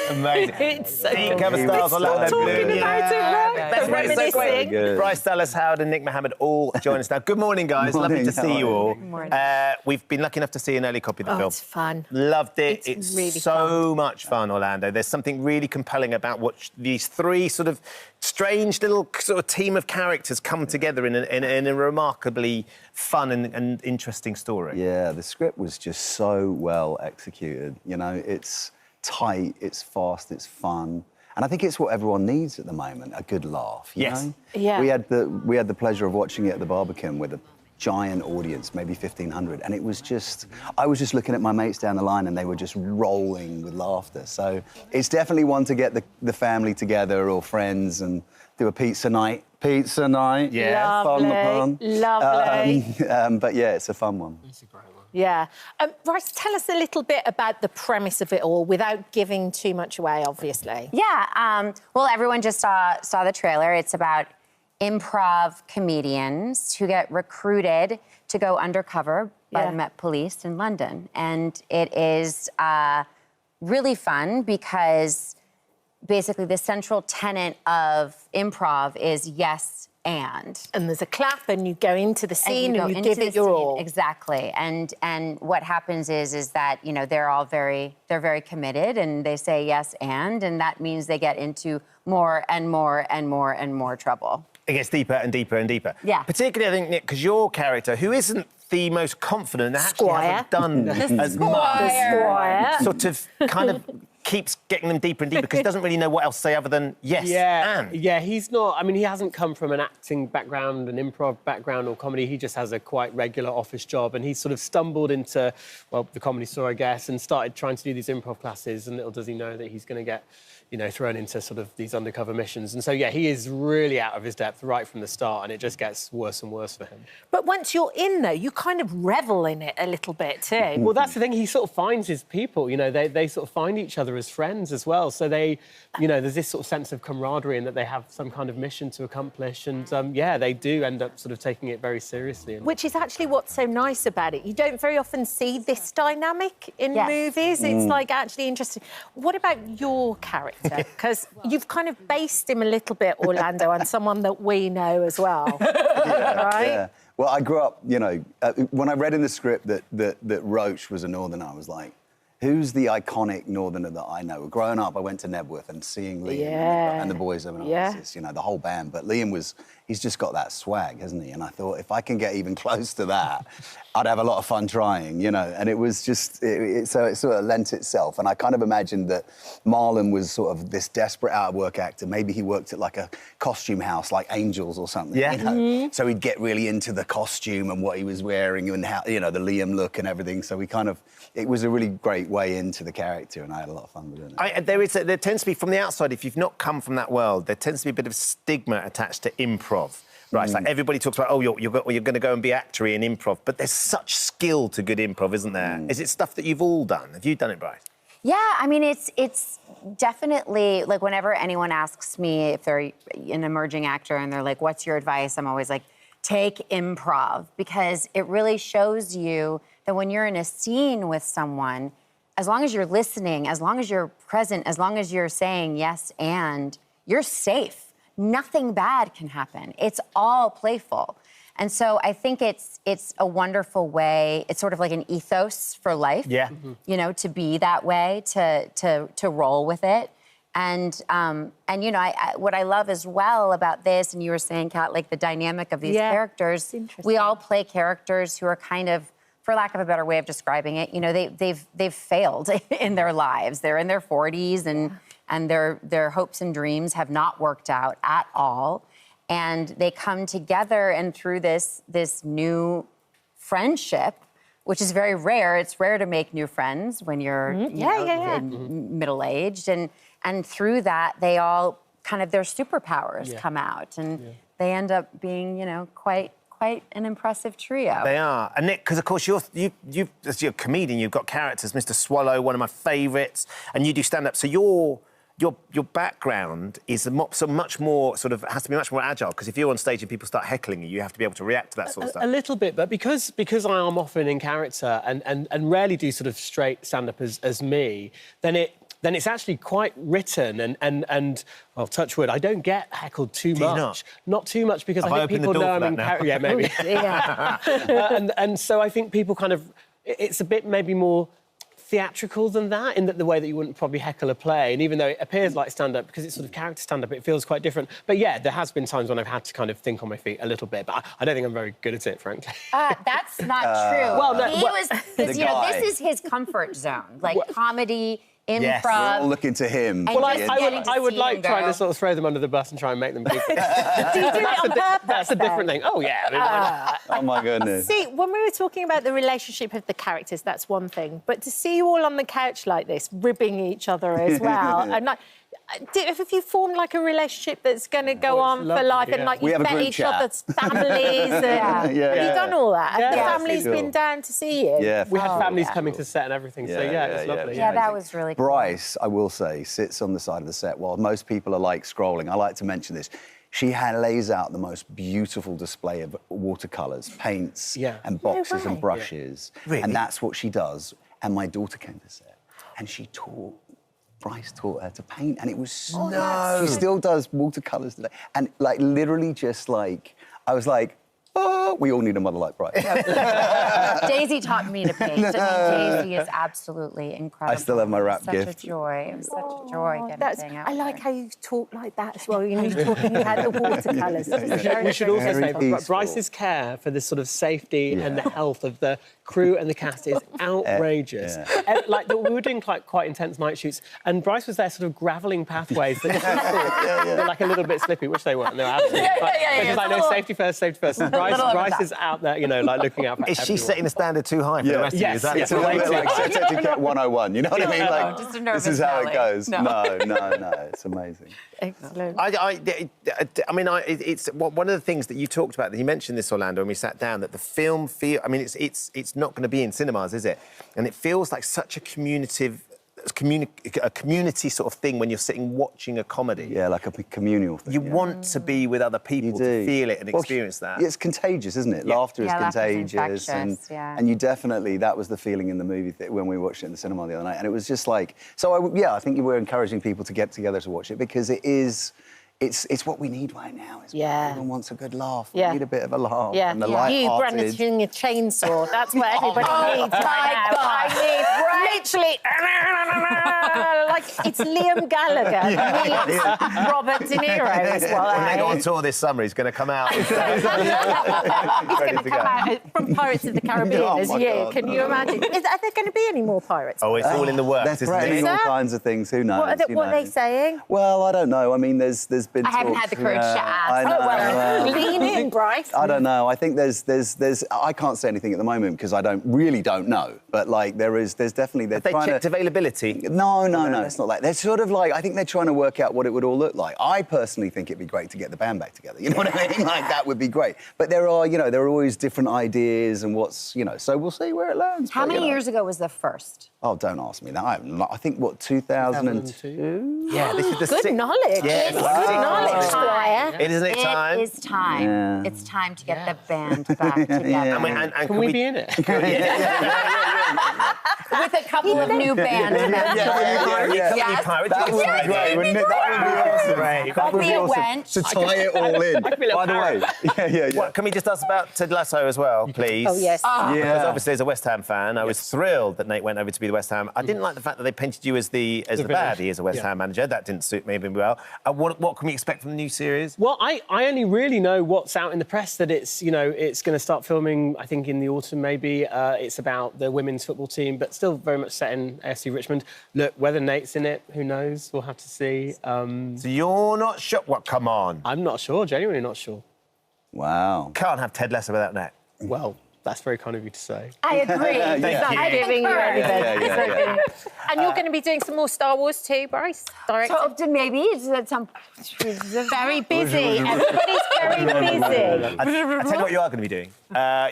Amazing. It's so Deep good. cover stars, Orlando Bloom. Talking about it, right? That's why it's so great. Reminiscing. Bryce Dallas Howard and Nick Mohammed all join us now. Good morning, guys. Morning, Lovely to see you all. Good morning. We've been lucky enough to see an early copy of the film. It's fun. Loved it. It's really so much fun, Orlando. There's something really compelling about what these three sort of strange little sort of team of characters come together in a remarkably fun and interesting story. Yeah, the script was just so well executed. You know, it's tight, it's fast, it's fun. And I think it's what everyone needs at the moment, a good laugh, you know? Yeah. We had the pleasure of watching it at the Barbican with a giant audience, maybe 1,500, and it was just... I was just looking at my mates down the line and they were just rolling with laughter. So it's definitely one to get the family together or friends and do a pizza night. Pizza night. Yeah. Lovely. Lovely. But yeah, it's a fun one. It's a great one. Yeah. Bryce, tell us a little bit about the premise of it all without giving too much away, obviously. Yeah. Well, everyone just saw the trailer. It's about improv comedians who get recruited to go undercover by the Met Police in London. And it is really fun because basically the central tenet of improv is yes and. And there's a clap and you go into the scene and you into give the it your scene. all. Exactly. And what happens is that, you know, they're very committed and they say yes and that means they get into more and more and more and more trouble. It gets deeper and deeper and deeper. Yeah. Particularly, I think, Nick, because your character, who isn't the most confident, actually hasn't done as much, The Squire. sort of kind of keeps getting them deeper and deeper because he doesn't really know what else to say other than yes and. Yeah, he's not... I mean, he hasn't come from an acting background, an improv background or comedy. He just has a quite regular office job and he's sort of stumbled into, well, the Comedy Store, I guess, and started trying to do these improv classes and little does he know that he's going to get, you know, thrown into sort of these undercover missions. And so, yeah, he is really out of his depth right from the start and it just gets worse and worse for him. But once you're in there, you kind of revel in it a little bit too. Well, that's the thing. He sort of finds his people, you know, they sort of find each other as friends as well. So they, you know, there's this sort of sense of camaraderie and that they have some kind of mission to accomplish. And, yeah, they do end up sort of taking it very seriously. Which is actually what's so nice about it. You don't very often see this dynamic in movies. It's, like, actually interesting. What about your character? Because you've kind of based him a little bit, Orlando, on someone that we know as well, right? Yeah. Well, I grew up, you know, when I read in the script that Roach was a Northerner, I was like, who's the iconic Northerner that I know? Growing up, I went to Nebworth and seeing Liam and the boys of an Oasis, you know, the whole band. But Liam he's just got that swag, hasn't he? And I thought, if I can get even close to that, I'd have a lot of fun trying, you know. And it was just, so it sort of lent itself. And I kind of imagined that Marlon was sort of this desperate out-of-work actor. Maybe he worked at like a costume house, like Angels or something, you know. So he'd get really into the costume and what he was wearing and how, you know, the Liam look and everything. So we kind of, it was a really great way into the character and I had a lot of fun with it. There tends to be, from the outside, if you've not come from that world, there tends to be a bit of stigma attached to improv. Right, it's like everybody talks about, oh, you're going to go and be actory in improv, but there's such skill to good improv, isn't there? Is it stuff that you've all done? Have you done it, Bryce? Yeah, I mean, it's definitely, like, whenever anyone asks me if they're an emerging actor and they're like, what's your advice? I'm always like, take improv, because it really shows you that when you're in a scene with someone, as long as you're listening, as long as you're present, as long as you're saying yes and, you're safe. Nothing bad can happen. It's all playful. And so I think it's a wonderful way. It's sort of like an ethos for life. Yeah. You know, to be that way, to roll with it. And you know, what I love as well about this, and you were saying, Kat, like the dynamic of these characters. We all play characters who are kind of, for lack of a better way of describing it, you know, they've failed in their lives. They're in their 40s and their hopes and dreams have not worked out at all. And they come together and through this know, friendship, which is very rare. It's rare to make new friends when you're middle-aged. And through that, they all kind of, their superpowers come out. And they end up being, you know, quite an impressive trio. They are. And Nick, because of course you're a comedian, you've got characters, Mr. Swallow, one of my favourites, and you do stand-up. So your background is much more sort of, has to be much more agile, because if you're on stage and people start heckling you, you have to be able to react to that sort of stuff. A little bit, but because I am often in character and rarely do sort of straight stand-up as me, then then it's actually quite written and well, touch wood, I don't get heckled too much. Not too much, because I think people know I'm in character. Yeah, maybe. And so I think people kind of, it's a bit maybe more theatrical than that, in that the way that you wouldn't probably heckle a play, and even though it appears like stand-up, because it's sort of character stand-up, it feels quite different. But yeah, there has been times when I've had to kind of think on my feet a little bit, but I don't think I'm very good at it, frankly. That's not true. Well, no, he was, because, you know, this is his comfort zone, like comedy, improv. Yes, we're all looking to him. And Well, getting to I would see like him trying go. to sort of throw them under the bus and try and make them big. Do you do it on purpose? That's a different thing. Oh, yeah. I mean, why not? Oh, my goodness. See, when we were talking about the relationship of the characters, that's one thing. But to see you all on the couch like this, ribbing each other as well, and like, have you formed like a relationship that's going to go on for lovely, life, yeah. and like We you've have a met group each chat. other's families? And have you done all that? Have the Yeah. families Yes, we been do. down to see you? Yeah. We had families yeah. coming to set and everything, so yeah, it was lovely. Yeah, that was really cool. Bryce, I will say, sits on the side of the set while most people are like scrolling. I like to mention this. She lays out the most beautiful display of watercolours, paints, and boxes and brushes. Really? And that's what she does. And my daughter came to set, and Bryce taught her to paint, and it was so She still does watercolours today. And like literally just like, I was like, oh, we all need a mother like Bryce. Daisy taught me to paint. I mean, Daisy is absolutely incredible. I still have my rap Such gift. a joy. It was such a joy getting to hang out I with like her. how you talk like that as well. You know, you're talking about the watercolours. We should also Very say peaceful. Bryce's care for this sort of safety and the health of the crew and the cast is outrageous. Like we were doing quite intense night shoots, and Bryce was there sort of gravelling pathways that were like a little bit slippy, which they weren't. They were absolutely because I know safety first. And Bryce is out there, you know, like looking out for Is she everyone. setting the standard too high for the rest of you? Is that It's a little bit like sex etiquette 101, you know what I mean? Like, just a this nervous is how it Nelly. goes. No. No, it's amazing. Excellent. I mean, it's one of the things that you talked about. That you mentioned this, Orlando, when we sat down. That the film I mean, it's not going to be in cinemas, is it? And it feels like such a community sort of thing when you're sitting watching a comedy. Yeah, like a communal thing. You want to be with other people to feel it and experience that. It's contagious, isn't it? Yeah. Laughter is Yeah, laughter's contagious, infectious, yeah. and you definitely, that was the feeling in the movie when we watched it in the cinema the other night, and it was just like, so I think you were encouraging people to get together to watch it because it's what we need right now. Everyone wants a good laugh. We need a bit of a laugh. Yeah, And the you light-hearted. brandishing a chainsaw. That's what everybody needs right now. I mean, literally, like it's Liam Gallagher meets Robert De Niro as well. When they go on tour this summer, he's going to come out. He's going to come out from Pirates of the Caribbean Oh, as my you. God. Can you imagine? Are there going to be any more pirates? Oh, it's all in the works, They're isn't threatening it? all that? kinds of things. Who knows? What are they saying? Well, I don't know. I mean, there's been. I haven't talks, had the courage to ask. I know. Oh, well, lean in, Bryce. I don't know. I think there's. I can't say anything at the moment because I don't know. But like, there's definitely. Have they trying checked to, availability? No, it's not like. They're sort of like. I think they're trying to work out what it would all look like. I personally think it'd be great to get the band back together. You know what I mean? Like that would be great. But there are always different ideas and so we'll see where it lands. How But, many years ago was the first? Oh, don't ask me that. I think 2002. Yeah, this is the Good sixth. knowledge. Yeah, Good wow. knowledge, Squire. Isn't it time? It is time. Yeah. It's time to get the band back together. And Can we be in it? With a couple of new band members. Yes. That would be great, wouldn't it? That would be awesome. Great. That would Be be a awesome. wench. To tie it all in. be a By the way, yeah. What, can we just ask about Ted Lasso as well, please? Oh, yes. Because obviously, as a West Ham fan, I was thrilled that Nate went over to be the West Ham. I didn't like the fact that they painted you as the baddie as a West Ham manager. That didn't suit me very well. What can we expect from the new series? Well, I only really know what's out in the press, that it's going to start filming, I think, in the autumn, maybe. It's about the women's football team, but still very much set in AFC Richmond. Look, whether Nate's in it, who knows? We'll have to see. So you're not sure? What? Come on. I'm not sure, genuinely not sure. Wow. Can't have Ted Lasso without Nate. Well, that's very kind of you to say. I agree. Thank I'm giving you anything. Yeah. And you're going to be doing some more Star Wars too, Bryce? Directing? So maybe it's at some. Very busy. Everybody's very busy. I tell you what you are going to be doing.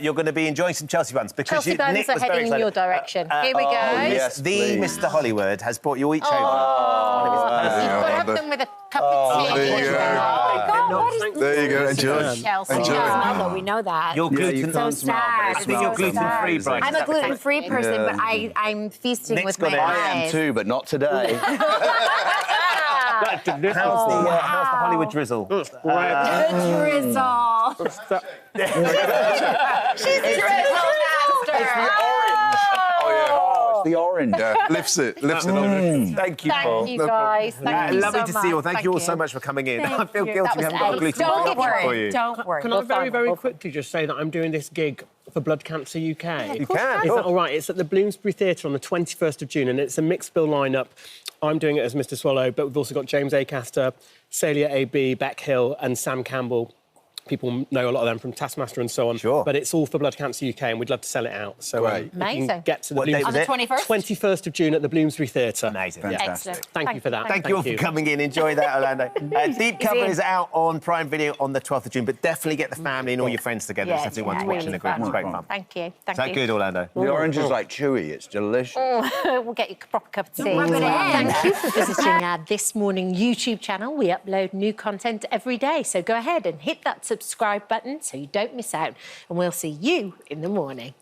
You're going to be enjoying some Chelsea buns because Chelsea Nick buns are was very heading in excited. your direction. Here we go. yes, The please. Mr. Hollywood has brought you each over. You've got to have them with a cup of tea. there you go. Oh my God, what There you go. Enjoy. Chelsea. Enjoy. Mother, we know that. You're gluten. so sad. I think you're gluten-free, Bryce. I'm a gluten-free person, but I'm feasting Nick's with my got it. I am eyes. too, but not today. How's the Hollywood drizzle? The drizzle. She's a drizzle master. Oh, it's the orange. Yeah, lifts it on. Thank you, Paul. Thank you, guys. Thank you Lovely so to see you all. much. Thank you all so much for coming in. I feel you. guilty That we was haven't got a ace. gluten-free Don't option for worry. you. Don't worry. Can I very quickly just say that I'm doing this gig for Blood Cancer UK? You can. Is that all right? It's at the Bloomsbury Theatre on the 21st of June, and it's a mixed bill lineup. I'm doing it as Mr. Swallow, but we've also got James Acaster, Celia A.B., Beck Hill, and Sam Campbell. People know a lot of them from Taskmaster and so on. Sure. But it's all for Blood Cancer UK, and we'd love to sell it out. So Great. you can Amazing. get to the What date On was the it? 21st? 21st of June at the Bloomsbury Theatre. Amazing. Fantastic. Excellent. Thank you for that. Thank you all for coming in. Enjoy that, Orlando. Deep Cover is out on Prime Video on the 12th of June, but definitely get the family and all your friends together. Yeah, It's definitely one to it's watch in really the group. It's fun. great fun. Thank you. Thank So you. good, Orlando. The orange is like chewy. It's delicious. We'll get you a proper cup of tea. Rub it in. Thank you for visiting our This Morning YouTube channel. We upload new content every day, so go ahead and hit that subscribe button so you don't miss out. And we'll see you in the morning.